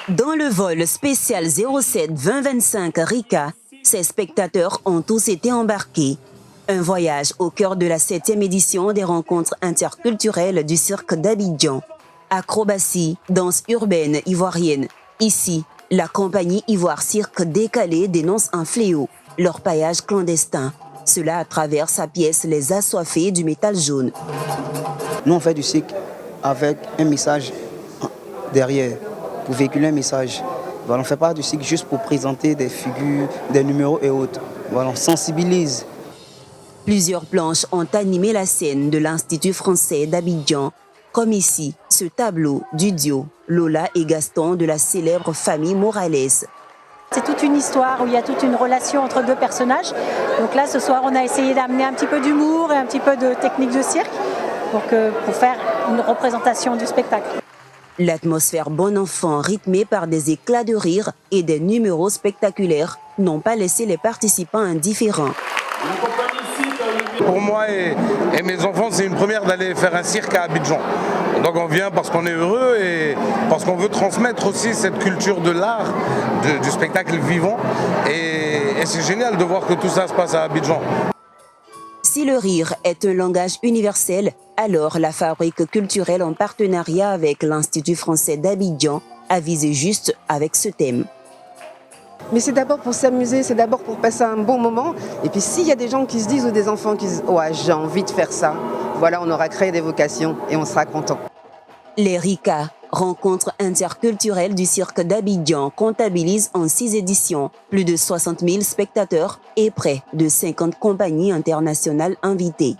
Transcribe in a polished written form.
Dans le vol spécial 07-2025 RICA, ces spectateurs ont tous été embarqués. Un voyage au cœur de la 7e édition des rencontres interculturelles du cirque d'Abidjan. Acrobatie, danse urbaine ivoirienne. Ici, la compagnie Ivoire Cirque Décalé dénonce un fléau, l'orpaillage clandestin. Cela à travers sa pièce Les Assoiffés du métal jaune. Nous, on fait du cirque avec un message derrière, pour véhiculer un message. Voilà, on ne fait pas du cirque juste pour présenter des figures, des numéros et autres. Voilà, on sensibilise. Plusieurs planches ont animé la scène de l'Institut français d'Abidjan, comme ici, ce tableau du duo Lola et Gaston de la célèbre famille Morales. C'est toute une histoire où il y a toute une relation entre deux personnages. Donc là, ce soir, on a essayé d'amener un petit peu d'humour et un petit peu de technique de cirque pour faire une représentation du spectacle. L'atmosphère bon enfant rythmée par des éclats de rire et des numéros spectaculaires n'ont pas laissé les participants indifférents. Pour moi et mes enfants, c'est une première d'aller faire un cirque à Abidjan. Donc on vient parce qu'on est heureux et parce qu'on veut transmettre aussi cette culture de l'art, du spectacle vivant. Et c'est génial de voir que tout ça se passe à Abidjan. Si le rire est un langage universel, alors la fabrique culturelle en partenariat avec l'Institut français d'Abidjan a visé juste avec ce thème. Mais c'est d'abord pour s'amuser, c'est d'abord pour passer un bon moment. Et puis s'il y a des gens qui se disent ou des enfants qui se disent « Ouais, j'ai envie de faire ça », voilà, on aura créé des vocations et on sera content. Les RICA, rencontres interculturelles du cirque d'Abidjan, comptabilisent en 6 éditions plus de 60 000 spectateurs et près de 50 compagnies internationales invitées.